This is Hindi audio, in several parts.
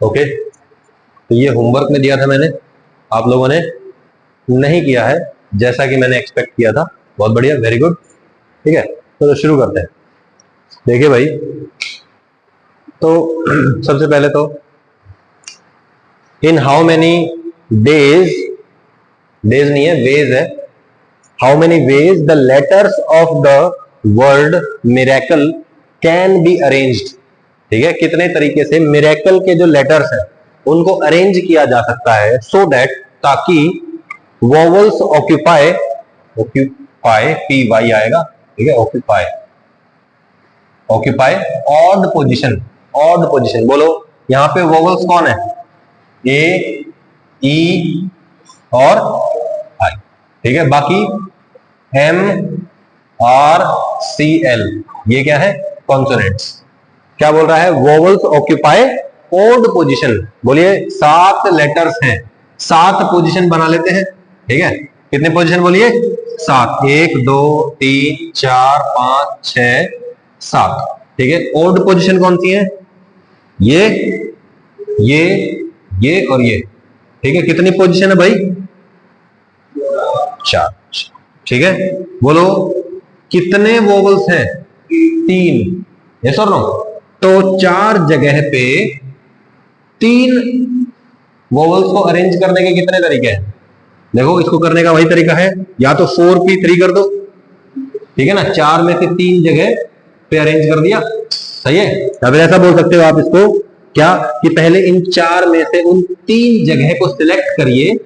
ओके, तो ये होमवर्क में दिया था मैंने, आप लोगों ने नहीं किया है जैसा कि मैंने एक्सपेक्ट किया था। बहुत बढ़िया, वेरी गुड। ठीक है, तो शुरू करते हैं। देखिए भाई, तो सबसे पहले तो इन हाउ मेनी डेज, डेज नहीं है वेज है, how many veg the letters of the word miracle can be arranged. ठीक है, कितने तरीके से मिरेकल के जो लेटर्स हैं उनको अरेंज किया जा सकता है, सो दैट, ताकि vowels occupy, occupy P Y आएगा, ठीक है, occupy, occupy odd position, odd position. बोलो यहां पे वोवल्स कौन है, ए, ई और आई। ठीक है, बाकी एम, आर, सी, एल, ये क्या है, कॉन्सोनेंट्स। क्या बोल रहा है, वोवल्स ऑक्यूपाई ओड पोजीशन। बोलिए 7 लेटर्स हैं, 7 पोजीशन बना लेते हैं। ठीक है, कितने पोजीशन बोलिए, 7, 1 2 3 4 5 6 7। ठीक है, ओड पोजीशन कौन सी है, ये ये और ये। ठीक है, कितनी पोजीशन है भाई, 4। ठीक है, बोलो कितने वोवल्स हैं, 3, यस और नो। तो 4 जगह पे 3 वोवल्स को अरेंज करने के कितने तरीके हैं, देखो इसको करने का वही तरीका है, या तो 4p3 कर दो, ठीक है ना, 4 में से 3 जगह पे अरेंज कर दिया, सही है। या फिर ऐसा बोल सकते हो आप इसको क्या, कि पहले इन 4 में से उन 3 जगह को सिलेक्ट करिए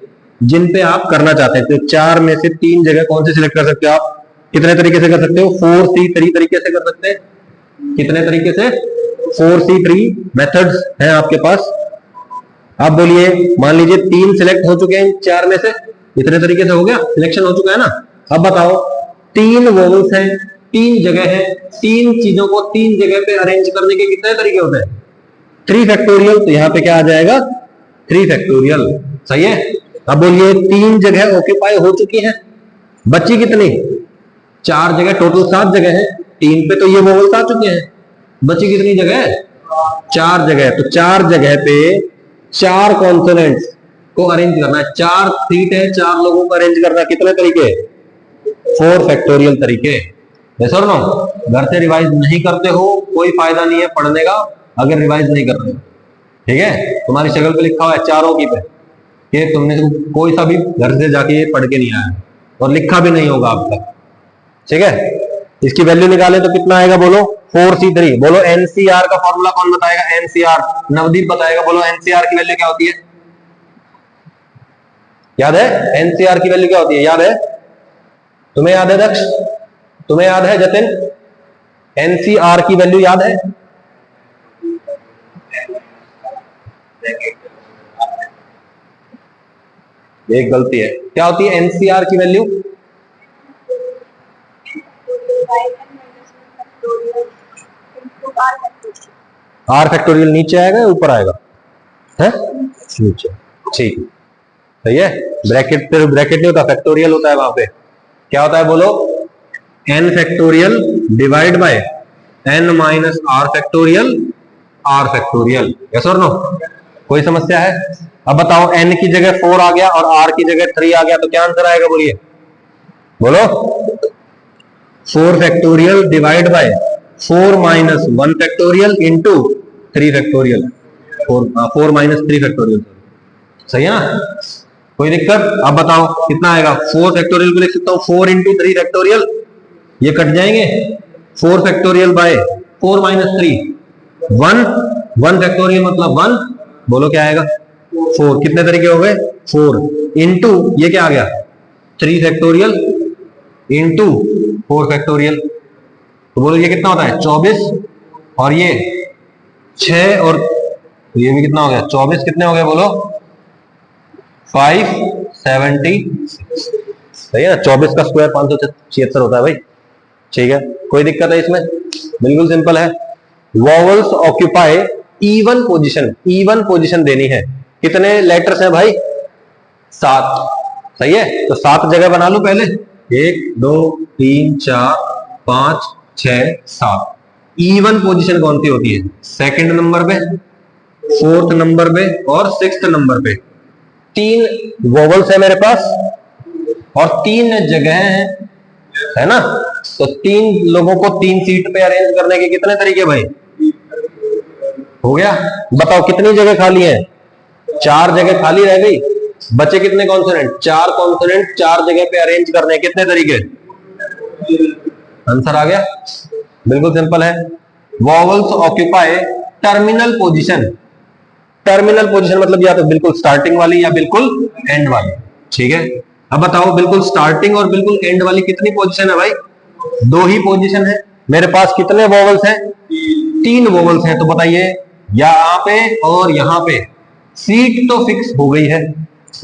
जिन पे आप करना चाहते हैं। तो 4 में से 3 जगह कौन सी सिलेक्ट कर सकते हो आप, कितने तरीके से कर सकते हो, 4c3 तरीके से कर सकते हैं। कितने तरीके से, 4c3 मेथड्स हैं आपके पास। आप बोलिए, मान लीजिए 3 सिलेक्ट हो चुके हैं 4 में से, इतने तरीके से हो गया, सिलेक्शन हो चुका है ना। अब बताओ 3 वोवल्स हैं, 3 जगह है, 3 चीजों को 3 जगह पे अरेंज करने के कितने तरीके होते हैं, 3 फैक्टोरियल। तो यहां पे क्या आ जाएगा, 3 फैक्टोरियल, सही है। अब बोलिए 3 जगह ऑक्यूपाई हो चुकी है, बची कितनी, 4 जगह, टोटल 7 जगह है, 3 पे तो ये वोवल्स आ चुके हैं, बची कितनी जगह, 4 जगह। तो 4 जगह पे 4 कॉन्सोनेंट्स को अरेंज करना है, 4 सीट है, 4 लोगों को अरेंज करना, कितने तरीके, 4 फैक्टोरियल तरीके। यस और नो। घर से रिवाइज नहीं करते हो कोई फायदा नहीं है पढ़ने का, अगर रिवाइज नहीं कर रहे हो। ठीक है, तुम्हारी शक्ल पे लिखा हुआ है चारों की पे, ये तुमने कोई सा भी घर से जाके ये पढ़ के नहीं आया और लिखा भी नहीं होगा अब तक। ठीक है, इसकी वैल्यू निकाले तो कितना आएगा, बोलो 4c3। बोलो एनसीआर का फॉर्मूला कौन बताएगा, एनसीआर नवदीप बताएगा। बोलो एनसीआर की वैल्यू क्या होती है, याद है, एनसीआर की वैल्यू क्या होती है, याद है, तुम्हें याद है दक्ष, तुम्हें याद है जतिन, एनसीआर की वैल्यू याद है, एक गलती है, क्या होती है एनसीआर की वैल्यू, आर फैक्टोरियल नीचे आएगा या ऊपर आएगा, है नीचे, ठीक, सही है। ब्रैकेट, फिर ब्रैकेट नहीं होता, फैक्टोरियल होता है वहां पे, क्या होता है बोलो, n factorial divide by n minus r factorial, r factorial. Yes और नो, कोई समस्या है। अब बताओ एन की जगह 4 आ गया और आर की जगह 3 आ गया तो क्या आंसर आएगा, बोलिए, बोलो 4 factorial divide bye 4 minus 1 factorial into 3 factorial, 4 minus 3 factorial, सही है ना, कोई दिक्कत। अब बताओ कितना आएगा, 4 फैक्टोरियल को लिख सकता हूं 4 इंटू 3 फैक्टोरियल, ये कट जाएंगे, 4 फैक्टोरियल बाय 4 माइनस 3 1, 1 फैक्टोरियल मतलब 1, बोलो क्या आएगा, 4, कितने तरीके हो गए, 4 इंटू ये क्या आ गया, 3 फैक्टोरियल इंटू 4 फैक्टोरियल, तो बोलो ये कितना होता है 24, और ये 6, और ये भी कितना हो गया 24, कितने हो गए बोलो 576, सही है ना, 24 का स्क्वायर 576 होता है भाई। ठीक है, कोई दिक्कत है इसमें, बिल्कुल सिंपल है। Vowels occupy even position, even position देनी है, कितने लेटर्स हैं भाई, 7, सही है। तो 7 जगह बना लो पहले, 1 2 3 4 5 6 7। इवन पोजीशन कौन सी होती है, सेकंड नंबर पे, 4th नंबर पे और 6th नंबर पे 3 वोवल्स है मेरे पास और 3 जगह है ना। तो 3 लोगों को 3 सीट पे अरेंज करने के कितने तरीके भाई? हो गया। बताओ कितनी जगह खाली है? 4 जगह खाली रह गई। बचे कितने कॉन्सोनेंट? 4 कॉन्सोनेंट 4 जगह पे अरेंज करने कितने तरीके? आंसर आ गया। बिल्कुल सिंपल है। Vowels occupy terminal position. Terminal position मतलब या तो बिल्कुल स्टार्टिंग वाली या बिल्कुल एंड वाली। ठीक है, अब बताओ बिल्कुल स्टार्टिंग और बिल्कुल एंड वाली कितनी पोजीशन है भाई? 2 ही पोजीशन है। मेरे पास कितने वोवल्स हैं? 3 वोवल्स हैं। तो बताइए यहाँ पे और यहाँ पे सीट तो फिक्स हो गई है।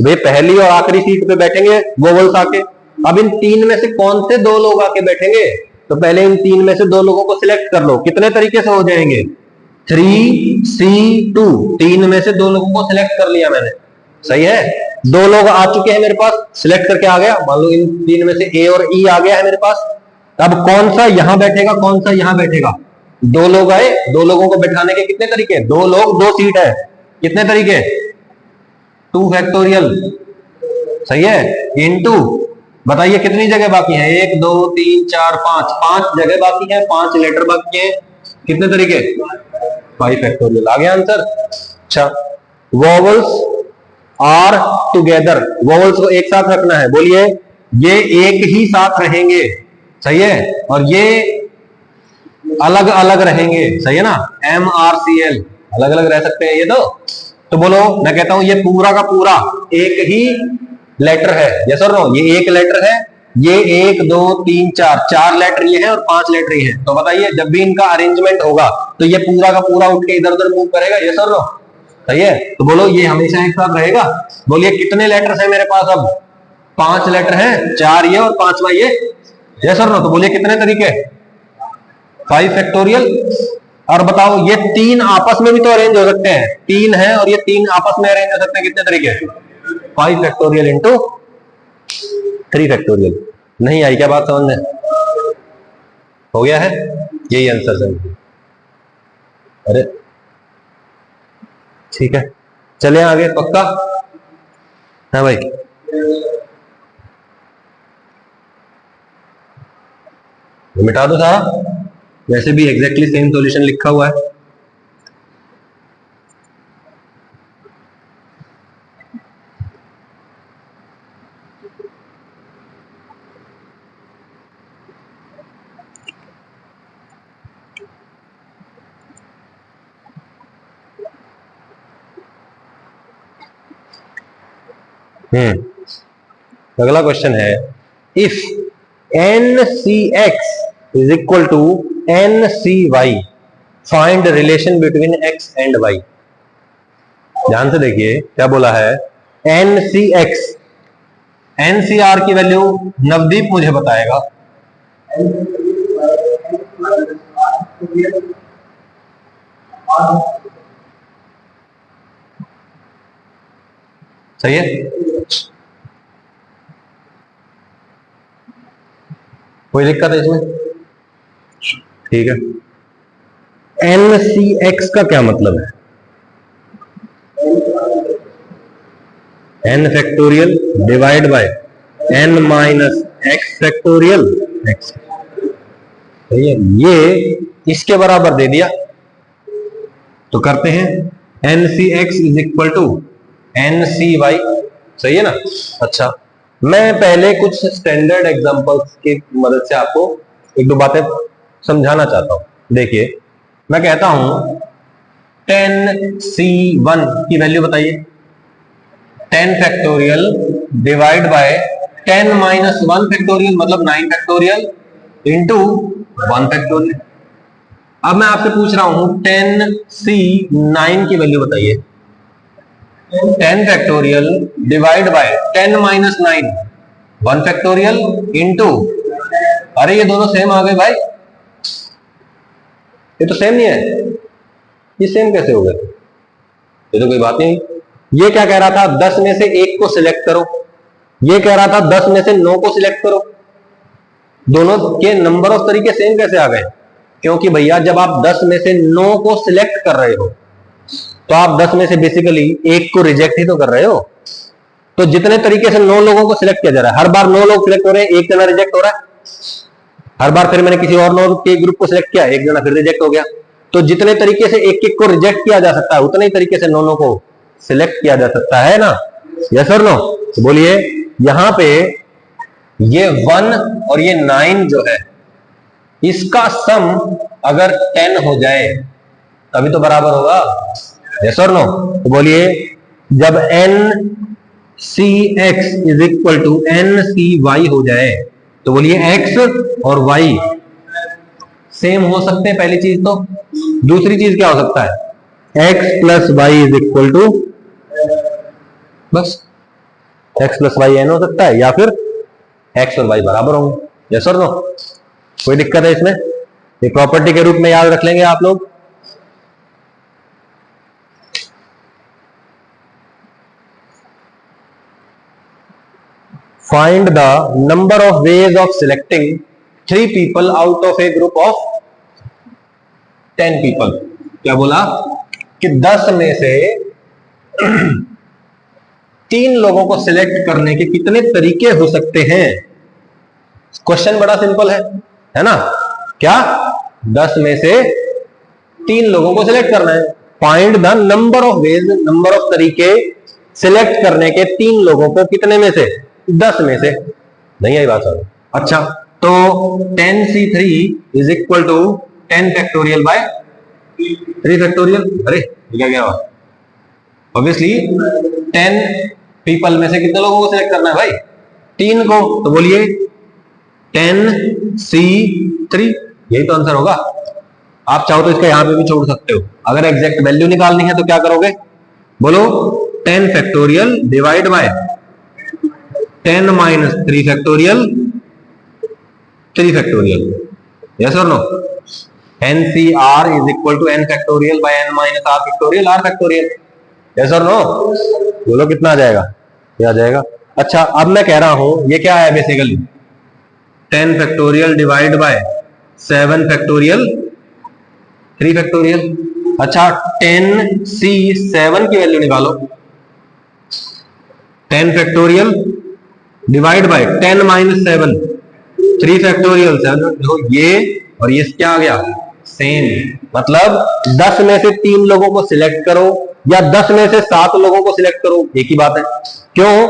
वे पहली और आखिरी सीट पे बैठेंगे वोवल्स आके। अब इन 3 में से कौन से 2 लोग आके बैठेंगे? तो पहले इन 3 में से 2 लोगों को सिलेक्ट कर लो। कितने तरीके से हो जाएंगे? 3C2। 3 में से 2 लोगों को सिलेक्ट कर लिया मैंने। सही है, 2 लोग आ चुके हैं मेरे पास, सिलेक्ट करके आ गया। मान लो इन 3 में से ए और ई आ गया है मेरे पास। अब कौन सा यहां बैठेगा, कौन सा यहां बैठेगा? 2 लोग आए, 2 लोगों को बैठाने के कितने तरीके? 2 लोग 2 सीट है, कितने तरीके? 2 फैक्टोरियल। सही है, इनटू बताइए कितनी जगह बाकी है? 1 2 3 4 5, 5 जगह बाकी है, 5 लेटर बाकी है, कितने तरीके? 5 फैक्टोरियल। आ गया आंसर। अच्छा, वोवल्स आर टुगेदर। वोवल्स को एक साथ रखना है। बोलिए ये एक ही साथ रहेंगे। सही है, और ये अलग अलग रहेंगे। सही है ना, MRCL अलग अलग रह सकते हैं ये। तो बोलो, मैं कहता हूं ये पूरा का पूरा एक ही लेटर है। यस और नो? ये एक लेटर है, ये 1 2 3 4, 4 लेटर ये है और 5 लेटर ये है। तो बताइए जब भी इनका अरेंजमेंट होगा तो ये पूरा का पूरा उठ के इधर उधर मूव करेगा। यस और नो? सही है, तो बोलो ये हमेशा एक साथ रहेगा। बोलिए कितने लेटर्स है मेरे पास? अब 5 लेटर है, 4 ये और 5वां ये। यस और नो? तो बोलिए कितने तरीके? 5 फैक्टोरियल। और बताओ ये 3 आपस में भी तो अरेंज हो सकते हैं। 3 है और ये 3 आपस में अरेंज हो सकते हैं, कितने तरीके? 5 फैक्टोरियल इंटू 3 फैक्टोरियल। नहीं आई क्या बात समझ में? हो गया है, यही आंसर है। अरे ठीक है, चले आगे। पक्का? हाँ भाई, मिटा दो सारा। वैसे भी एग्जैक्टली सेम सॉल्यूशन लिखा हुआ है। अगला क्वेश्चन है, if NCX is equal to NCY, find relation between X and Y। ध्यान से देखिए क्या बोला है। NCX, NCR की वैल्यू नवदीप मुझे बताएगा। सही है, कोई दिक्कत है इसमें? ठीक है, NCX का क्या मतलब है? N factorial divide bye N minus X factorial X। सही है, ये इसके बराबर दे दिया। तो करते हैं, NCX is equal to NCY। सही है ना? अच्छा, मैं पहले कुछ स्टैंडर्ड एग्जांपल्स की मदद से आपको एक दो बातें समझाना चाहता हूं। देखिए, मैं कहता हूं 10C1 की वैल्यू बताइए। 10 factorial divide by 10 minus 1 factorial मतलब 9 फैक्टोरियल इंटू 1 फैक्टोरियल। अब मैं आपसे पूछ रहा हूं 10C9 की वैल्यू बताइए। 10 factorial divide by 10 minus 9 1 factorial into, अरे ये दोनों सेम आ गए भाई, ये तो सेम नहीं है। ये सेम कैसे हो गए? ये तो कोई बात नहीं। ये क्या कह रहा था? 10 में से 1 को सिलेक्ट करो। ये कह रहा था 10 में से 9 को सिलेक्ट करो। दोनों के नंबर ऑफ तरीके सेम कैसे आ गए? क्योंकि भैया जब आप 10 में से 9 को सिलेक्ट कर रहे हो तो आप 10 में से बेसिकली एक को रिजेक्ट ही तो कर रहे हो। तो जितने तरीके से 9 लोगों को सिलेक्ट किया जा रहा है, हर बार 9 लोग सिलेक्ट हो रहे हैं, एक जना रिजेक्ट हो रहा है। हर बार फिर मैंने किसी और 9 के ग्रुप को सिलेक्ट किया, एक जना फिर रिजेक्ट हो गया। तो जितने तरीके से एक एक को रिजेक्ट किया जा सकता है, उतने ही तरीके से 9 को सिलेक्ट किया जा सकता है ना। यस और नो? तो बोलिए, यहां पे ये 1 और ये 9 जो है, इसका सम अगर 10 हो जाए तभी तो बराबर होगा। यस और नो? तो बोलिए, जब n C X is equal to n C Y हो जाए, तो बोलिए x और y सेम हो सकते हैं, पहली चीज तो। दूसरी चीज क्या हो सकता है? x plus Y is equal to, बस x प्लस वाई एन हो सकता है, या फिर x और y बराबर होंगे। यस और नो? कोई दिक्कत है इसमें? ये प्रॉपर्टी के रूप में याद रख लेंगे आप लोग। Find the number of ways of selecting 3 people out of a group of 10 people। क्या बोला कि 10 में से 3 लोगों को सिलेक्ट करने के कितने तरीके हो सकते हैं। क्वेश्चन बड़ा सिंपल है ना? क्या 10 में से 3 लोगों को सिलेक्ट करना है। Find the number of ways, number of तरीके सिलेक्ट करने के 3 लोगों को कितने में से? 10 में से। नहीं आई बात समझ? अच्छा, तो 10c3 is equal to 10 factorial by 3 factorial. अरे क्या क्या हुआ? ऑब्वियसली 10 पीपल में से कितने लोगों को सिलेक्ट करना है भाई? 3 को। तो बोलिए 10c3, यही तो आंसर होगा। आप चाहो तो इसका यहां पे भी छोड़ सकते हो। अगर एग्जैक्ट वैल्यू निकालनी है तो क्या करोगे? बोलो 10 factorial divide by 10 minus 3 factorial, 3 factorial. Yes और no? NCR is equal to n factorial by n minus r factorial, r factorial. Yes और नो? बोलो कितना आ जाएगा? ये आ जाएगा। अच्छा, अब मैं कह रहा हूं ये क्या है basically? 10 factorial divide bye 7 factorial, 3 factorial. अच्छा, 10c7 की वैल्यू निकालो। 10 factorial divide by 10 minus 7, 3 factorial. देखो ये और ये क्या आ गया? सेम। मतलब 10 में से 3 लोगों को सिलेक्ट करो या 10 में से 7 लोगों को सिलेक्ट करो, एक ही बात है। क्यों?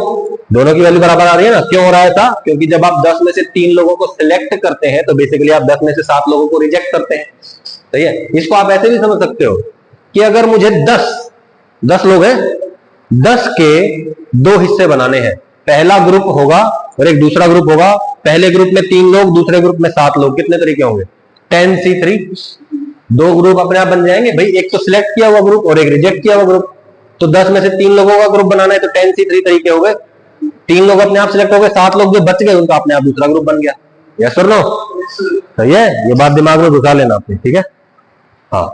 दोनों की वैल्यू बराबर आ रही है ना। क्यों हो रहा है था? क्योंकि जब आप 10 में से 3 लोगों को सिलेक्ट करते हैं तो बेसिकली आप 10 में से 7 लोगों को रिजेक्ट करते हैं। सही है? इसको आप ऐसे भी समझ सकते हो कि अगर मुझे 10 लोग हैं, 10 के 2 हिस्से बनाने हैं। पहला ग्रुप होगा और एक दूसरा ग्रुप होगा। पहले ग्रुप में 3 लोग, दूसरे ग्रुप में 7 लोग। कितने तरीके होंगे? 10c3। 2 ग्रुप अपने आप बन जाएंगे भाई, एक तो सिलेक्ट किया हुआ ग्रुप और एक रिजेक्ट किया हुआ ग्रुप। तो 10 में से 3 लोगों का ग्रुप बनाना है तो 10c3 तरीके हो गए। 3 लोग अपने आप सिलेक्ट हो गए, 7 लोग जो बच गए उनका अपने आप दूसरा ग्रुप बन गया। यस और नो? सही है? ये बात दिमाग में घुसा लेना आपने, ठीक है? हाँ,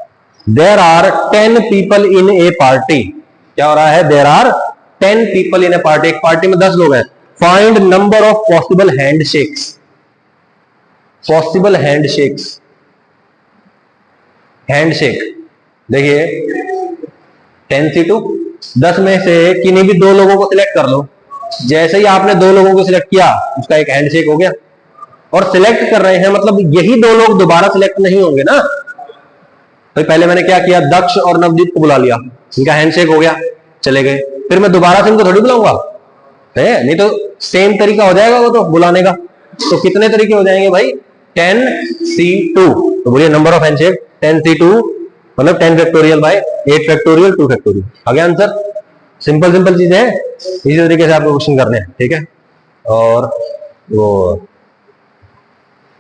there are 10 people in a party. क्या हो रहा है? There are 10 people in a party. एक पार्टी में 10 लोग हैं। Find number of possible handshakes. Possible handshakes, handshake देखिए 10c2, 10 में से किन्हीं भी 2 लोगों को सिलेक्ट कर लो। जैसे ही आपने 2 लोगों को सिलेक्ट किया, उसका एक हैंडशेक हो गया। और सिलेक्ट कर रहे हैं मतलब यही 2 लोग दोबारा सिलेक्ट नहीं होंगे ना। तो पहले मैंने क्या किया? दक्ष और नवदीप को बुला लिया, इनका हैंडशेक हो गया, चले गए। फिर मैं दोबारा से इनको थोड़ी बुलाऊंगा, है नहीं? तो सेम तरीका हो जाएगा वो तो बुलाने का। तो कितने तरीके हो जाएंगे भाई? 10c2। तो बोलिए नंबर ऑफ हैंडशेक 10c2 मतलब 10 फैक्टोरियल बाय 8 फैक्टोरियल 2 फैक्टोरियल। आ गया आंसर? सिंपल सिंपल चीजें हैं, इसी तरीके से आपको क्वेश्चन करने हैं, ठीक है? और वो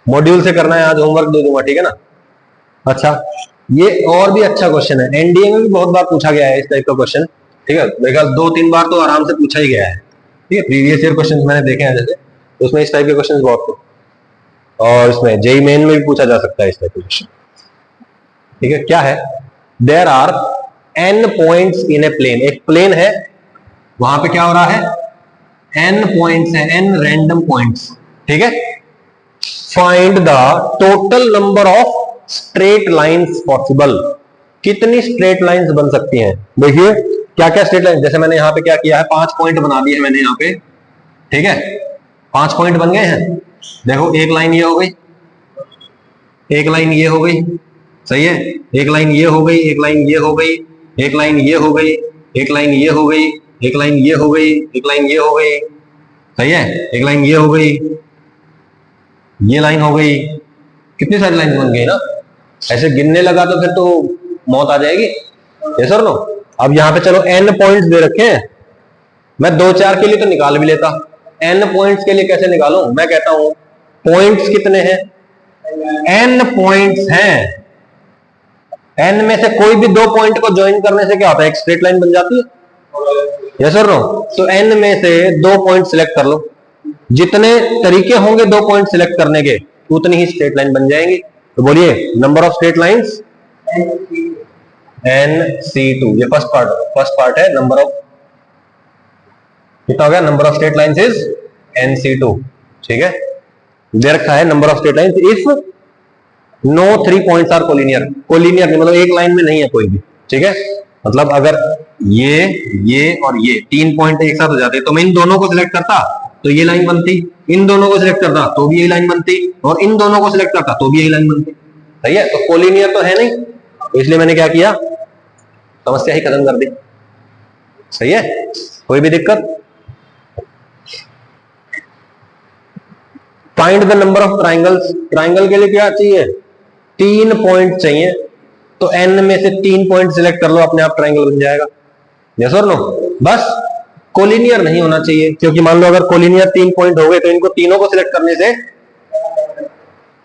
मॉड्यूल से करना है, आज होमवर्क दे दूंगा, ठीक है ना? अच्छा, ये और भी अच्छा क्वेश्चन है, एनडीए में भी बहुत बार पूछा गया है इस टाइप का क्वेश्चन, ठीक है? मेरे ख्याल 2-3 बार तो आराम से पूछा ही गया है, ठीक है? प्रीवियस ईयर क्वेश्चन मैंने देखे हैं जैसे, तो उसमें इस टाइप के क्वेश्चन बहुत थे। और इसमें जेई मेन में भी पूछा जा सकता है इस टाइप के क्वेश्चन, ठीक है? क्या है? There are n points in a plane. एक प्लेन है, वहां पे क्या हो रहा है? n पॉइंट्स है, n रैंडम पॉइंट्स, ठीक है? Find the total number of straight lines possible. कितनी स्ट्रेट लाइंस बन सकती हैं? देखिए क्या क्या स्ट्रेट लाइन, जैसे मैंने यहाँ पे क्या किया है, 5 पॉइंट बना दिए मैंने यहाँ पे, ठीक है, 5 पॉइंट बन गए हैं। देखो एक लाइन ये हो गई, एक लाइन ये हो गई, सही है, एक लाइन ये हो गई, एक लाइन ये हो गई, एक लाइन ये हो गई, एक लाइन ये हो गई, एक लाइन ये हो गई, एक लाइन ये हो गई, सही है, एक लाइन ये हो गई, ये लाइन हो गई। कितनी सारी लाइन बन गई ना। ऐसे गिनने लगा तो फिर तो मौत आ जाएगी। ये सर नो। अब यहां पे चलो n पॉइंट्स दे रखे हैं, मैं 2-4 के लिए तो निकाल भी लेता, n पॉइंट्स के लिए कैसे निकालूं? मैं कहता हूं पॉइंट्स कितने हैं, n पॉइंट्स हैं, n में से कोई भी 2 पॉइंट को ज्वाइन करने से क्या होता है, एक स्ट्रेट लाइन बन जाती है। यस और नो। तो n में से 2 पॉइंट सिलेक्ट कर लो, जितने तरीके होंगे 2 पॉइंट सिलेक्ट करने के उतनी ही स्ट्रेट लाइन बन जाएंगी। तो बोलिए number of straight lines NC2, ये फर्स्ट पार्ट है, नंबर ऑफ कितना हो गया, number of straight lines is NC2, ठीक है, दे रखा है number of straight lines if no 3 points are collinear. Collinear नहीं मतलब एक लाइन में नहीं है कोई भी, ठीक है, मतलब अगर ये और ये 3 पॉइंट एक साथ हो जाते तो मैं इन दोनों को सिलेक्ट करता तो ये लाइन बनती, इन दोनों को सिलेक्ट करता तो भी यही लाइन बनती, और इन दोनों को सिलेक्ट करता तो भी यही लाइन बनती, सही है। तो कोलिनियर तो है नहीं, तो इसलिए मैंने क्या किया, समस्या ही खत्म कर दी, सही है। कोई भी दिक्कत? Find the number of triangles. Triangle के लिए क्या चाहिए, 3 पॉइंट चाहिए, तो n में से 3 पॉइंट सिलेक्ट कर लो, अपने आप ट्राइंगल बन जाएगा। यस और नो। बस कोलिनियर नहीं होना चाहिए, क्योंकि मान लो अगर कोलिनियर 3 पॉइंट हो गए तो इनको तीनों को सिलेक्ट करने से,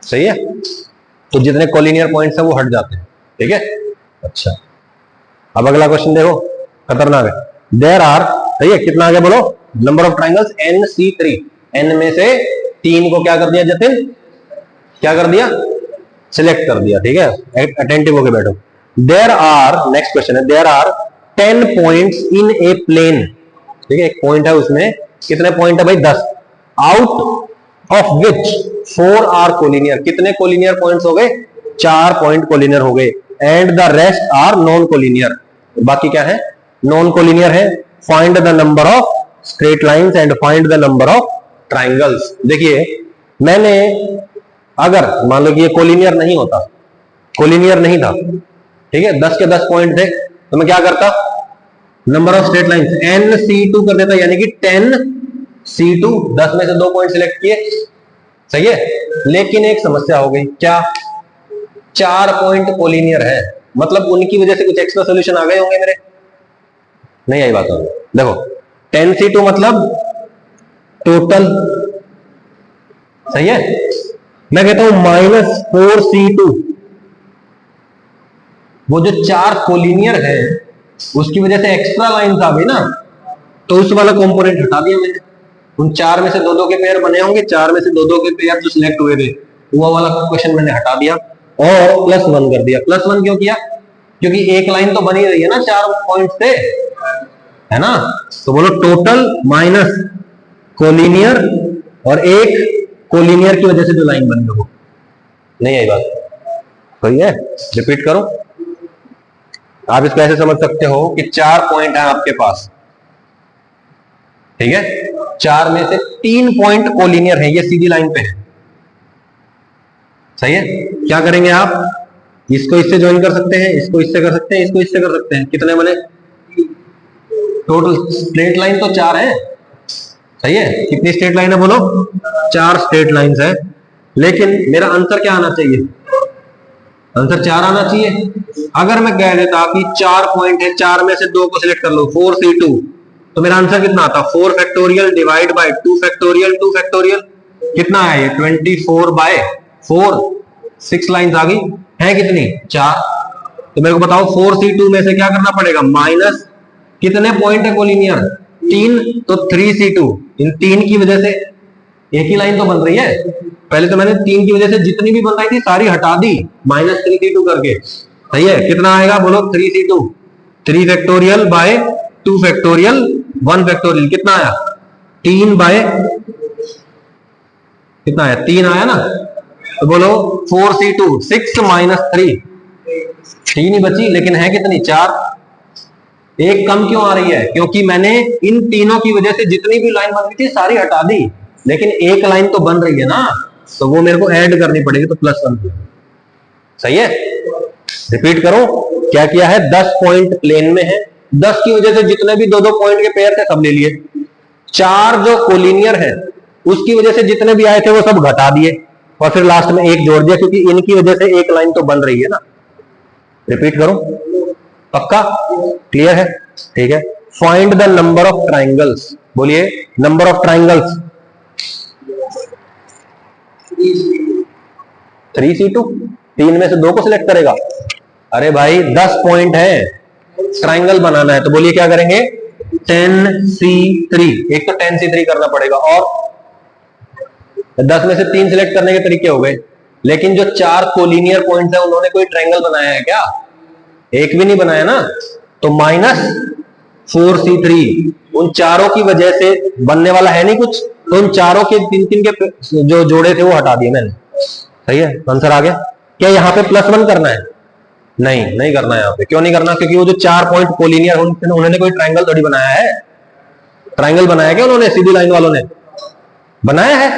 सही है, तो जितने कोलिनियर पॉइंट्स हैं वो हट जाते हैं, ठीक है। अच्छा अब अगला क्वेश्चन देखो, खतरनाक है। देयर आर, सही है, कितना आगे बोलो, number of triangles NC3, n में से 3 को क्या कर दिया जतिन, क्या कर दिया, सिलेक्ट कर दिया, ठीक है, अटेंटिव होके बैठो। देयर आर, नेक्स्ट क्वेश्चन है, there are 10 points in a plane, ठीक है, एक पॉइंट है उसमें कितने पॉइंट है भाई, 10, out of which 4 are collinear. कितने कोलिनियर पॉइंट्स हो गए, 4 पॉइंट कोलिनियर हो गए, and the rest are non collinear, बाकी क्या है, नॉन कोलिनियर है। Find the number of straight lines and find the number of triangles. देखिए मैंने, अगर मान लो कि ये कोलिनियर नहीं होता, कोलिनियर नहीं था, ठीक है, 10 के 10 पॉइंट थे, तो मैं क्या करता, number of straight lines NC2 कर देता, यानी कि 10C2, 10 में से 2 पॉइंट सिलेक्ट किए, सही है। लेकिन एक समस्या हो गई, क्या, 4 पॉइंट कोलिनियर है, मतलब उनकी वजह से कुछ एक्स्ट्रा सोल्यूशन आ गए होंगे मेरे, नहीं आई बात। देखो 10C2 मतलब टोटल, सही है, मैं कहता हूं -4C2, वो जो 4 कोलिनियर है उसकी वजह से एक्स्ट्रा लाइन आ गई ना, तो उस वाला कंपोनेंट हटा दिया मैंने। उन 4 में से 2-2 के पेयर बने होंगे, 4 में से 2-2 के पेयर जो सिलेक्ट हुए थे वो वाला क्वेश्चन मैंने हटा दिया और +1 कर दिया। +1 क्यों किया, क्योंकि एक लाइन तो बनी रही है ना 4 पॉइंट से, है ना, तो बोलो टोटल माइनस कोलिनियर, और एक कोलिनियर की वजह से जो लाइन बनी हो, नहीं आई बात, सही है। रिपीट करो, आप इसको ऐसे समझ सकते हो कि 4 पॉइंट है आपके पास, ठीक है, 4 में से 3 पॉइंट कोलिनियर है, ये सीधी लाइन पे है, सही है। क्या करेंगे आप, इसको इससे ज्वाइन कर सकते हैं, इसको इससे कर सकते हैं, इसको इससे कर सकते हैं, कितने बने, टोटल स्ट्रेट लाइन तो 4 है, सही है। कितनी स्ट्रेट लाइन है बोलो, 4 स्ट्रेट लाइंस है, लेकिन मेरा आंसर क्या आना चाहिए, आंसर 4 आना चाहिए। अगर मैं कह देता कि 4 पॉइंट है, 4 में से 2 को सिलेक्ट कर लो, 4C2, तो मेरा आंसर कितना आता, 4 factorial divide bye 2 factorial, 2 factorial कितना है ये, 24/4, 6 लाइंस आ गई है, कितनी, 4। तो मेरे को बताओ 4C2 में से क्या करना पड़ेगा, माइनस, कितने पॉइंट है कोलिनियर, 3, तो 3C2, इन 3 की वजह से एक ही लाइन तो बन रही है, पहले तो मैंने 3 की वजह से जितनी भी बन रही थी सारी हटा दी, -3C2 करके, सही है। कितना आएगा बोलो, 3C2, 3 factorial by 2 factorial 1 factorial, कितना आया, 3 बाय, कितना आया, 3 आया ना, तो बोलो 4C2, 6 - 3, 3 ही बची, लेकिन है कितनी? 4। एक कम क्यों आ रही है? क्योंकि मैंने इन तीनों की वजह से जितनी भी लाइन बन रही थी सारी हटा दी, लेकिन एक लाइन तो बन रही है ना, तो वो मेरे को ऐड करनी पड़ेगी, तो +1। सही है? रिपीट करो, क्या किया है? 10 पॉइंट प्लेन में है, 10 की वजह से जितने भी 2-2 पॉइंट के पेयर थे सब ले लिए। 4 जो कोलिनियर है उसकी वजह से जितने भी आए थे वो सब घटा दिए, और फिर लास्ट में एक जोड़ दिया, क्योंकि इनकी वजह से एक लाइन तो बन रही है ना। रिपीट करो, पक्का? क्लियर है? ठीक है। Find the number of triangles. बोलिए, नंबर ऑफ ट्राइंगल्स। 3C2। 3 में से 2 को सिलेक्ट करेगा? अरे भाई 10 पॉइंट है, ट्राइंगल बनाना है, तो बोलिए क्या करेंगे? 10C3। एक तो 10C3 करना पड़ेगा, और 10 में से 3 सिलेक्ट करने के तरीके हो गए। लेकिन जो 4 कोलिनियर पॉइंट्स है उन्होंने कोई ट्रायंगल बनाया है क्या? एक भी नहीं बनाया ना, तो -4C3 उन चारों की वजह से बनने वाला है नहीं कुछ, तो उन चारों के 3-3 के जो जोड़े थे वो हटा दिए मैंने। सही है? आंसर आ गया। क्या यहाँ पे +1 करना है? नहीं, नहीं करना है यहाँ पे। क्यों नहीं करना? क्योंकि वो जो 4 पॉइंट कोलिनियर उन्होंने कोई ट्रायंगल थोड़ी बनाया है। ट्रायंगल बनाया क्या उन्होंने? सीधी लाइन वालों ने बनाया है।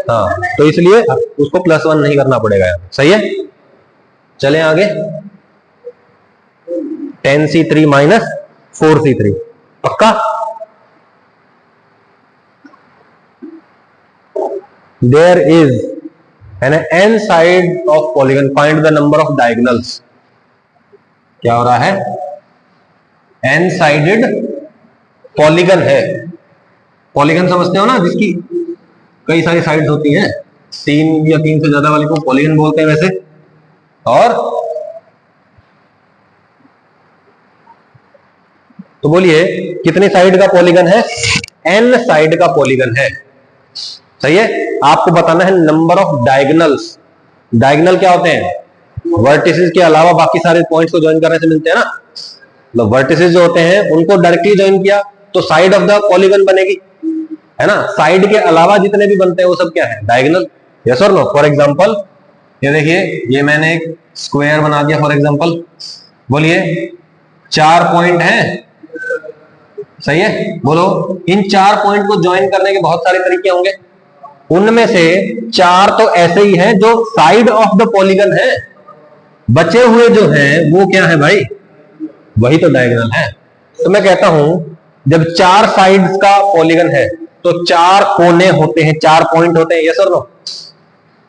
हाँ, तो इसलिए उसको +1 नहीं करना पड़ेगा यार। सही है? चलें आगे। 10C3 -4C3, पक्का? There is an n side of polygon. Find the number of diagonals. क्या हो रहा है? n साइडेड पॉलीगन है। पॉलीगन समझते हो ना, जिसकी कई सारी साइड्स होती हैं, 3 या 3 से ज्यादा वाले को पॉलीगन बोलते हैं वैसे। और तो बोलिए कितनी साइड का पॉलीगन है? n साइड का पॉलीगन है। सही है? आपको बताना है नंबर ऑफ डायगोनल्स। डायगोनल क्या होते हैं? वर्टिसेस के अलावा बाकी सारे पॉइंट्स को ज्वाइन करने से मिलते हैं ना। तो वर्टिसेस जो होते हैं उनको डायरेक्टली ज्वाइन किया तो साइड ऑफ द पॉलीगन बनेगी, है ना। साइड के अलावा जितने भी बनते हैं वो सब क्या है? डायगोनल। यस और नो? फॉर एग्जांपल ये देखिए, ये मैंने एक स्क्वायर बना दिया फॉर एग्जांपल। बोलिए 4 पॉइंट है। सही है? बोलो, इन 4 पॉइंट को ज्वाइन करने के बहुत सारे तरीके होंगे, उनमें से 4 तो ऐसे ही हैं जो साइड ऑफ द पॉलीगन है, बचे हुए जो हैं वो क्या है भाई? वही तो डायगोनल है। तो मैं कहता हूं जब 4 साइड्स का पॉलीगन है तो 4 कोने होते हैं, 4 पॉइंट होते हैं। यस और नो?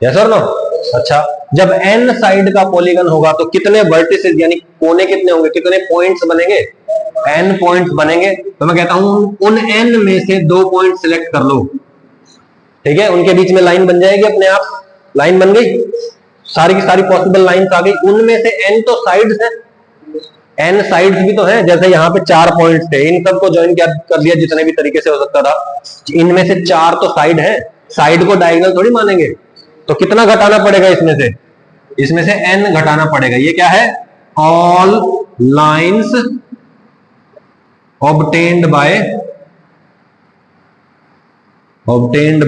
यस और नो? अच्छा, जब n साइड का पॉलीगन होगा तो कितने वर्टिसेस यानी कोने कितने होंगे, कितने पॉइंट्स बनेंगे? n पॉइंट्स बनेंगे। तो मैं कहता हूं उन n में से 2 पॉइंट सिलेक्ट कर लो। ठीक है? उनके बीच में लाइन बन जाएगी अपने आप। लाइन बन गई, सारी की सारी पॉसिबल लाइंस आ गई। उनमें से n तो साइड्स है, n साइड्स भी तो हैं। जैसे यहाँ पे 4 पॉइंट्स थे, इन सबको ज्वाइन कर दिया जितने भी तरीके से हो सकता था। इनमें से 4 तो साइड है, साइड को डायगोनल थोड़ी मानेंगे। तो कितना घटाना पड़ेगा इसमें से? इसमें से n घटाना पड़ेगा। ये क्या है? All lines obtained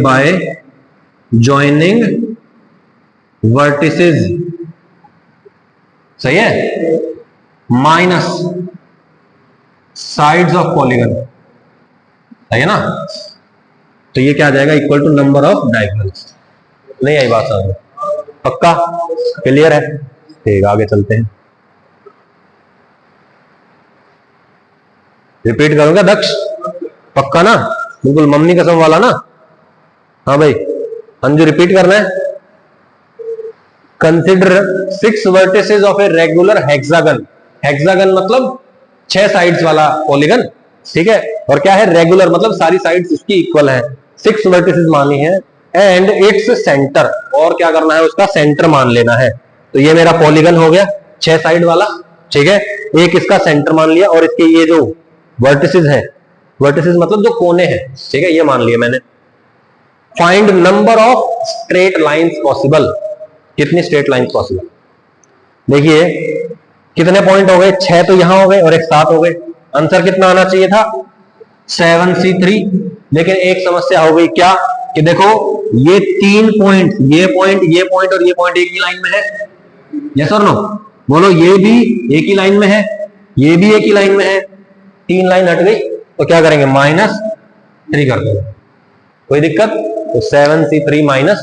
by joining vertices। सही है? Minus sides of polygon. सही है ना? तो ये क्या आ जाएगा? Equal to number of diagonals. नहीं आई बात समझ? पक्का? क्लियर है? ठीक, आगे चलते हैं। रिपीट करूंगा दक्ष? पक्का ना? बिल्कुल मम्मी कसम वाला ना? हाँ भाई, अंजू रिपीट करना है। Consider 6 vertices of a regular hexagon. Hexagon मतलब 6 साइड्स वाला पॉलीगन। ठीक है? और क्या है? रेगुलर मतलब सारी साइड्स इसकी इक्वल है। 6 वर्टिसेस मानी है एंड इट्स सेंटर, और क्या करना है? उसका सेंटर मान लेना है। तो ये मेरा पॉलीगन हो गया 6 साइड वाला। ठीक है? एक इसका सेंटर मान लिया, और इसके ये जो वर्टिसेस है, वर्टिसेस मतलब जो कोने हैं, ठीक है, ये मान लिया मैंने। Find number of straight lines possible. कितनी स्ट्रेट लाइंस पॉसिबल? देखिए कितने पॉइंट हो गए? 6 तो यहां हो गए और एक 7 हो गए। आंसर कितना आना चाहिए था? 7C3। लेकिन एक समस्या हो गई, क्या? कि देखो ये 3 पॉइंट, ये पॉइंट, ये पॉइंट और ये पॉइंट एक ही लाइन में है। यस और नो? बोलो ये भी एक ही लाइन में है, ये भी एक ही लाइन में है, 3 लाइन हट गई तो क्या करेंगे, -3 कर देंगे। कोई दिक्कत? तो 7c3 -3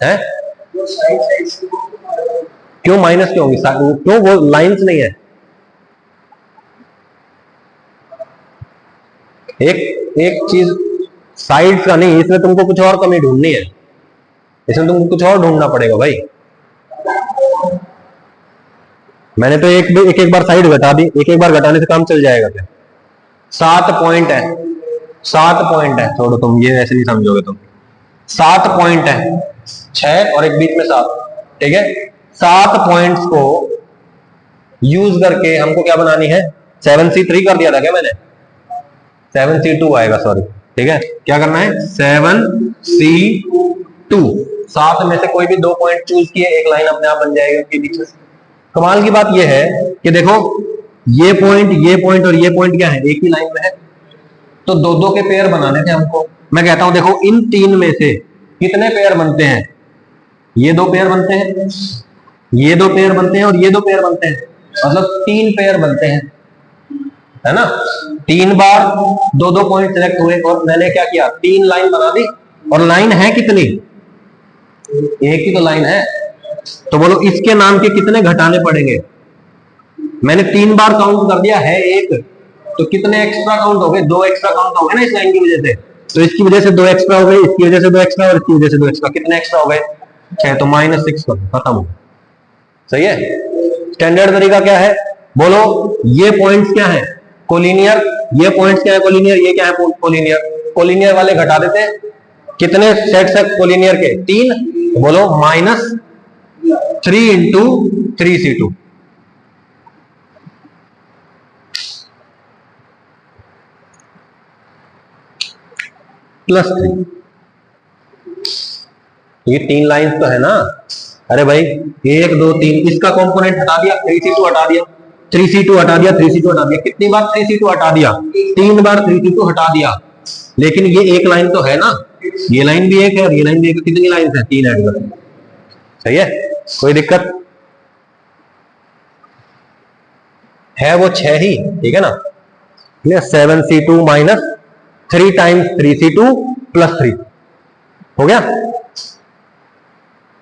है। क्यों माइनस क्यों होगी? क्यों? वो लाइंस नहीं है। एक एक चीज साइड का नहीं, इसमें तुमको कुछ और कमी ढूंढनी है, इसमें तुमको कुछ और ढूंढना पड़ेगा भाई। मैंने तो एक बार साइड घटा दी, एक बार घटाने से काम चल जाएगा क्या? 7 पॉइंट है, 7 पॉइंट है, छोड़ो तुम ये ऐसे नहीं समझोगे तुम। 7 पॉइंट है, 6 और एक बीच में 7, ठीक है। 7 पॉइंट्स को यूज करके हमको क्या बनानी है, 7c3 कर दिया था क्या मैंने, 7c2 आएगा, सॉरी, ठीक है। क्या करना है, 7c2, 7 में से कोई भी 2 पॉइंट चूज किए, एक लाइन अपने आप बन जाएगी उनके बीच में। कमाल की बात यह है कि देखो ये पॉइंट और ये पॉइंट क्या है, एक ही लाइन में है, तो 2-2 के पेयर बनाने थे हमको। मैं कहता हूं देखो इन 3 में से कितने पेयर बनते हैं, ये 2 पेयर बनते हैं, ये 2 पेयर बनते हैं और ये 2 पेयर बनते हैं, मतलब 3 पेयर बनते हैं, है ना। 3 बार 2-2 पॉइंट सिलेक्ट हुए और मैंने क्या किया, 3 लाइन बना दी। और लाइन है कितनी, एक ही तो लाइन है, तो बोलो इसके नाम के कितने घटाने पड़ेंगे। मैंने 3 बार काउंट कर दिया है एक, तो कितने एक्स्ट्रा काउंट हो गए, 2 एक्स्ट्रा काउंट हो गए ना इस लाइन की वजह से, तो इसकी वजह से 2 एक्स्ट्रा हो गए, इसकी वजह से 2 एक्स्ट्रा और इसकी वजह से 2 एक्स्ट्रा, कितने एक्स्ट्रा हो गए, 6, तो -6 खत्म हो। सही है। स्टैंडर्ड तरीका क्या है, बोलो ये पॉइंट्स क्या है, कोलिनियर, ये पॉइंट्स क्या है कोलिनियर, ये क्या है कोलिनियर, कोलिनियर वाले घटा देते हैं, कितने सेट्स है कोलिनियर के, 3, तो बोलो -3 इंटू 3c2, +3। ये 3 लाइंस तो है ना, अरे भाई 1 2 3, इसका कंपोनेंट हटा दिया, 3c2 हटा दिया, 3c2 हटा दिया, 3c2 हटा दिया, कितनी बार 3c2 हटा दिया, 3 बार 3c2 हटा दिया, लेकिन ये एक लाइन तो है ना, ये लाइन भी एक है और ये लाइन भी एक, कितनी लाइन है, 3 ऐड कर। सही है, कोई दिक्कत है, वो 6 ही, ठीक है ना। 7c2 -3 टाइम्स 3c2 +3 हो गया।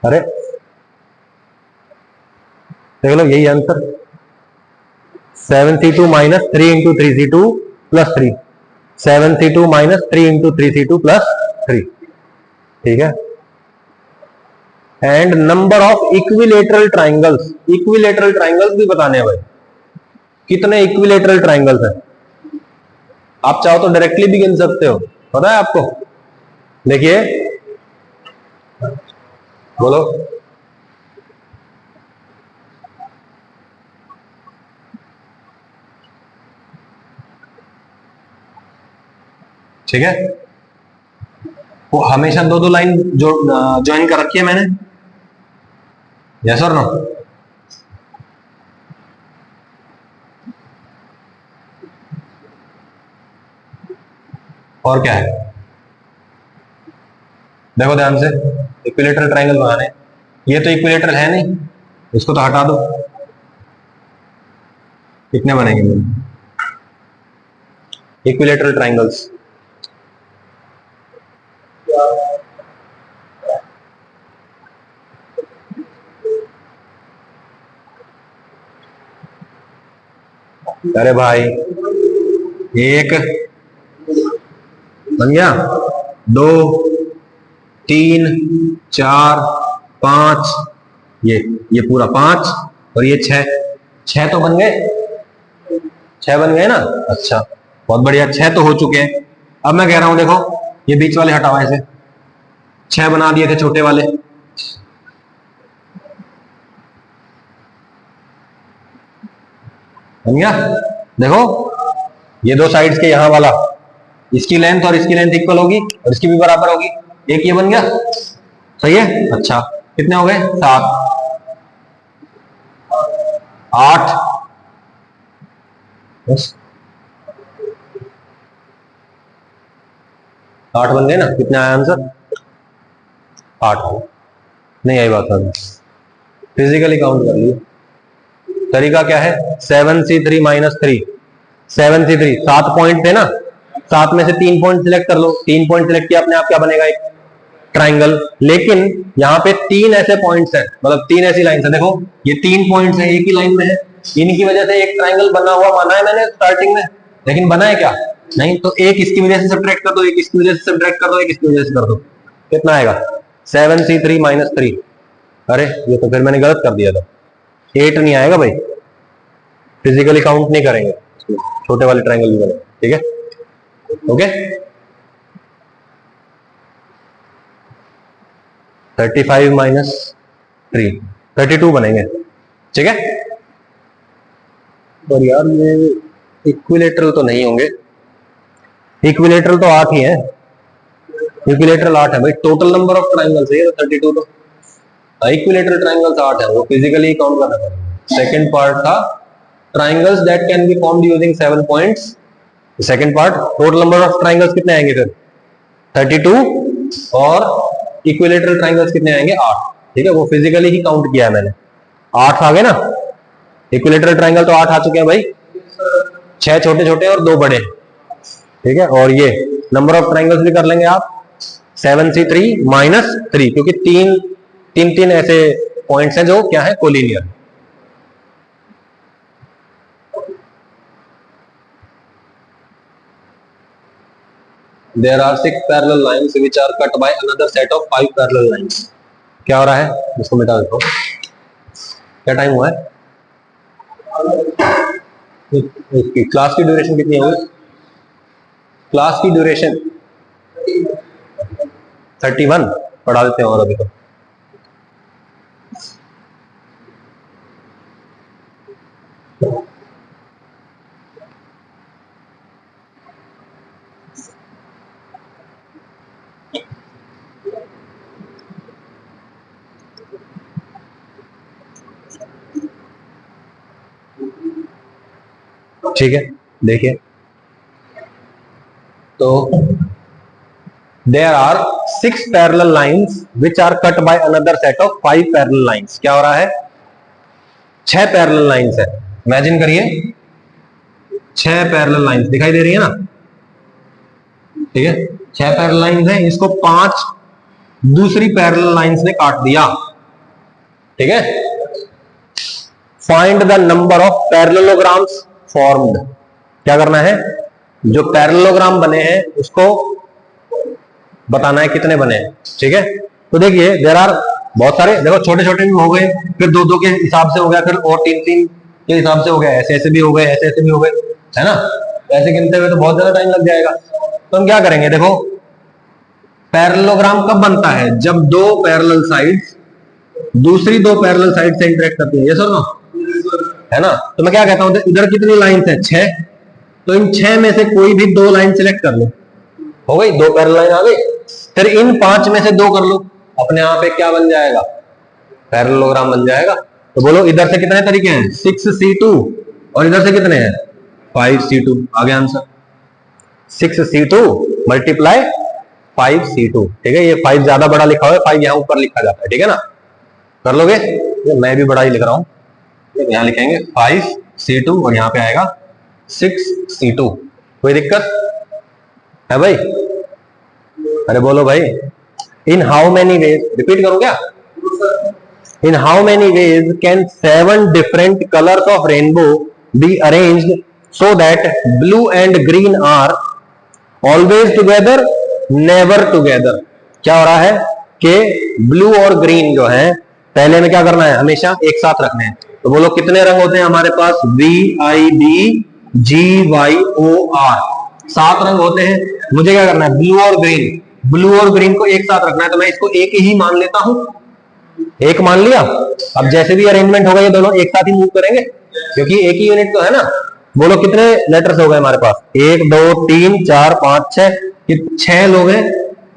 अरे देख लो यही answer, 7c2 -3 into 3c2 +3, 7c2 -3 into 3c2 +3, ठीक है। And number of equilateral triangles, equilateral triangles भी बताने हैं भाई, कितने इक्विलेटरल ट्राइंगल्स हैं। आप चाहो तो डायरेक्टली भी गिन सकते हो, पता है आपको, देखिए बोलो, ठीक है। वो हमेशा 2-2 लाइन जो ज्वाइन कर रखी है मैंने, यस और नो, और क्या है, देखो ध्यान से, इक्विलेटरल ट्राइंगल बनाने, ये तो इक्विलेटरल है नहीं, इसको तो हटा दो, कितने बनेंगे इक्विलेटरल ट्राइंगल्स, अरे भाई एक बन गया, 2 3 4 5, ये पूरा 5 और ये 6 तो बन गए, 6 बन गए ना। अच्छा बहुत बढ़िया, 6 तो हो चुके हैं। अब मैं कह रहा हूं देखो ये बीच वाले हटाओ, ऐसे 6 बना दिए थे छोटे वाले, बन गया। देखो ये 2 साइड्स के यहां वाला, इसकी लेंथ और इसकी लेंथ इक्वल होगी और इसकी भी बराबर होगी, एक ये बन गया। सही है। अच्छा कितने हो गए, 7 8, बस 8 बन गए ना, कितना आया आंसर, 8। नहीं आई बात समझ, फिजिकली काउंट कर लिया। तरीका क्या है, 7C3 - 3, 7C3 7 पॉइंट थे ना, 7 में से 3 पॉइंट सिलेक्ट कर लो, 3 पॉइंट सिलेक्ट किया, अपने आप क्या बनेगा, एक ट्राइंगल। लेकिन यहाँ पे 3 ऐसे पॉइंट्स हैं, मतलब 3 ऐसी लाइन है, देखो ये 3 पॉइंट्स हैं, एक ही लाइन में है, इनकी वजह से एक ट्राइंगल बना हुआ माना है मैंने स्टार्टिंग में, लेकिन बना है क्या, नहीं। तो एक इसकी वजह से सब्ट्रैक्ट कर दो, एक इसकी वजह से सब्ट्रैक्ट कर दो, एक इसकी वजह से कर दो, कितना आएगा 7C3 - 3। अरे ये तो फिर मैंने गलत कर दिया था, 8 नहीं आएगा भाई, फिजिकली काउंट नहीं करेंगे, छोटे वाले ट्राइंगल भी बने, ठीक है, ओके। 35 - 3 32 बनेंगे, ठीक है। और यार ये इक्विलेटरल तो नहीं होंगे, इक्विलेटरल तो 8 ही है, इक्विलेटरल 8 है भाई, टोटल नंबर ऑफ ट्राइंगल्स है 32, तो इक्विलेटरल ट्राइंगल्स 8 है, वो फिजिकली काउंट करना पड़ेगा। सेकंड पार्ट था triangles that can be formed using 7 points, second part total number of triangles कितने आएंगे फिर 32, और इक्विलेटरल ट्राइंगल्स कितने आएंगे 8, ठीक है, वो फिजिकली ही काउंट किया है मैंने, 8 आ गए ना। इक्विलेटरल ट्राइंगल तो 8 आ चुके हैं भाई, 6 छोटे छोटे और 2 बड़े, ठीक है। और ये नंबर ऑफ ट्राइंगल्स भी कर लेंगे आप, 7C3 - 3, क्योंकि तीन ऐसे पॉइंट्स हैं जो क्या है, collinear. There are 6 parallel lines which are cut by another set of 5 parallel lines. क्या हो रहा है, इसको मिटा देता हूं, क्या टाइम हुआ है, इसकी क्लास की ड्यूरेशन कितनी होगी, क्लास की ड्यूरेशन 31 पढ़ा देते हैं, और अभी तो ठीक है। देखिए तो there are 6 parallel lines which are cut by another set of 5 parallel lines. क्या हो रहा है, 6 पैरेलल लाइंस है, इमेजिन करिए 6 पैरेलल लाइंस दिखाई दे रही है ना, ठीक है, 6 पैरेलल लाइंस है, इसको 5 दूसरी पैरेलल लाइंस ने काट दिया, ठीक है। Find the number of parallelograms formed, क्या करना है, जो पैरेललोग्राम बने हैं उसको बताना है कितने बने हैं, ठीक है। तो देखिए देयर आर बहुत सारे, देखो छोटे छोटे भी हो गए, फिर 2-2 के हिसाब से हो गया, फिर और 3-3 के हिसाब से हो गया, ऐसे ऐसे भी हो गए, ऐसे ऐसे भी हो गए, है ना। ऐसे गिनते हुए तो बहुत ज्यादा टाइम लग जाएगा, तो हम क्या करेंगे, देखो पैरेललोग्राम कब बनता है, जब 2 पैरेलल साइड्स दूसरी 2 पैरेलल साइड से इंटरेक्ट करती है, ये सुनो, है ना। तो मैं क्या कहता हूं, इधर कितनी लाइंस है 6, तो इन 6 में से कोई भी 2 लाइन सिलेक्ट कर लो, हो गई 2 पैरेलल लाइन आ गई, फिर इन 5 में से 2 कर लो, अपने आप एक क्या बन जाएगा, पैरेललोग्राम बन जाएगा। तो बोलो इधर से कितने तरीके हैं, 6C2, और इधर से कितने हैं 5C2, आगे आंसर 6C2 मल्टीप्लाई 5C2, ठीक है। ये 5 ज्यादा बड़ा लिखा हुआ है, 5 यहां ऊपर लिखा जाता है, ठीक है ना, कर लोगे, मैं भी बड़ा ही लिख रहा हूं, यहां लिखेंगे 5C2 और यहां पे आएगा 6C2, कोई दिक्कत है भाई, अरे बोलो भाई। In how many ways, repeat करूं क्या, in how many ways can 7 different colours of rainbow be arranged so that blue and green are always together never together. क्या हो रहा है कि ब्लू और ग्रीन जो है पहले में क्या करना है, हमेशा एक साथ रखने हैं। तो बोलो कितने रंग होते हैं हमारे पास, VIBGYOR, 7 रंग होते हैं। मुझे क्या करना है, ब्लू और ग्रीन, ब्लू और ग्रीन को एक साथ रखना है, तो मैं इसको एक ही मान लेता हूं, एक मान लिया। अब जैसे भी अरेंजमेंट होगा ये दोनों एक साथ ही मूव करेंगे, क्योंकि एक ही यूनिट तो है ना। बोलो कितने लेटर्स हो गए हमारे पास, 1 2 3 4 5 6, 6 लोग हैं,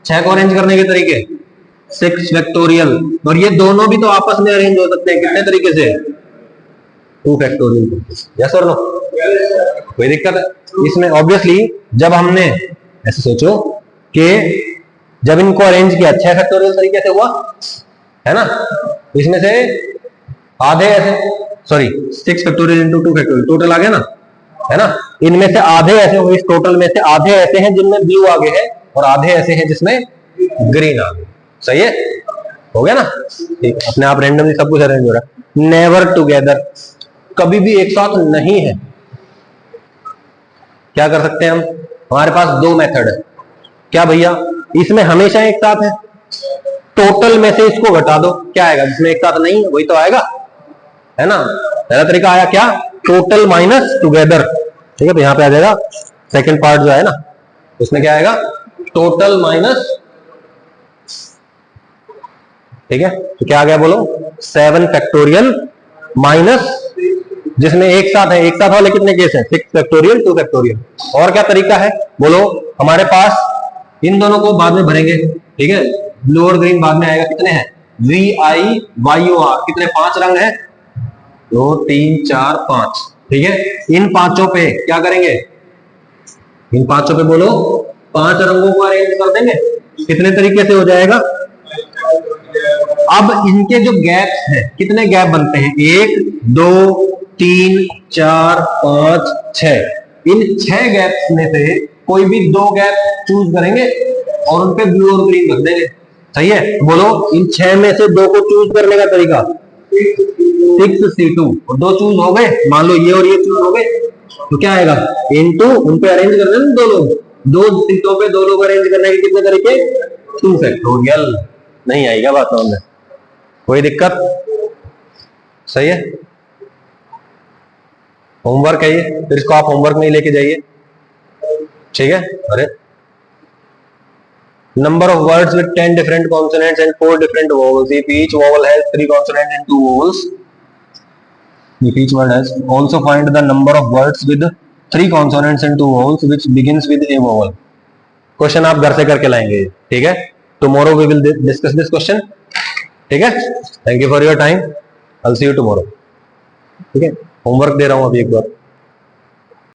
6 को अरेंज करने के तरीके 6 फैक्टोरियल, और ये दोनों भी तो आपस में अरेंज हो सकते हैं, कितने तरीके से, 2 फैक्टोरियल, यस और नो, कोई दिक्कत है इसमें। ऑब्वियसली जब हमने ऐसे सोचो कि जब इनको अरेंज किया 6 फैक्टोरियल तरीके से हुआ, है ना। इसमें से आधे ऐसे, sorry 6 factorial into 2 factorial, total आ गया ना, है ना। इनमें से आधे ऐसे हो, इस टोटल में से आधे ऐसे हैं जिनमें ब्लू आगे है और आधे ऐसे हैं जिसमें ग्रीन आगे। सही है, हो गया ना। ठीक, अपने आप रैंडमली सब कुछ अरेंज हो रहा है। नेवर टुगेदर, कभी भी एक साथ नहीं है। क्या कर सकते हैं हम, हमारे पास दो मेथड है। क्या भैया, इसमें हमेशा एक साथ है, टोटल में से इसको घटा दो, क्या आएगा, जिसमें एक साथ नहीं है वही तो आएगा, है ना। पहला तरीका आया क्या, टोटल माइनस टुगेदर। ठीक है, तो यहां पे आ जाएगा सेकंड पार्ट जो है ना, उसमें क्या आएगा, टोटल माइनस, ठीक है। तो क्या आ गया बोलो, 7 फैक्टोरियल माइनस, जिसमें एक साथ है, एक साथ वाले कितने केस हैं, 6 फैक्टोरियल 2 फैक्टोरियल। और क्या तरीका है बोलो, हमारे पास इन दोनों को बाद में भरेंगे, ठीक है, ब्लू और ग्रीन बाद में आएगा। कितने हैं, VIYOR, कितने, 5 रंग है, 2 3 4 5, ठीक है। इन पांचों पे क्या करेंगे, इन पांचों पे बोलो 5 रंगों को अरेंज कर देंगे। कितने तरीके से हो जाएगा, अब इनके जो गैप्स हैं, कितने गैप बनते हैं, 1 2 3 4 5 6। इन 6 गैप्स में से कोई भी 2 गैप चूज करेंगे और उन पे ब्लू और ग्रीन रख देंगे। सही है, बोलो इन 6 में से 2 को चूज करने का तरीका, 6C2, और 2 चूज हो गए, मान लो ये और ये चूज हो गए, तो क्या आएगा, इनटू, उन पे अरेंज कर देना 2 लोग, 2 सीटों पे 2 लोग अरेंज करने के कितने तरीके, 2 फैक्टोरियल। नहीं आएगा बात में, कोई दिक्कत, सही है। होमवर्क है ये, फिर इसको आप होमवर्क में ही लेके जाइए, ठीक है। अरे number of words with 10 different consonants and 4 different vowels, if each vowel has 3 consonants and 2 vowels, if each word has, also find the number of words with 3 consonants and 2 vowels which begins with a vowel। Question आप घर से करके लाएंगे, ठीक है। Tomorrow we will discuss this question, ठीक है। Thank you for your time, I will see you tomorrow, ठीक है। होमवर्क दे रहा हूं अभी एक बार।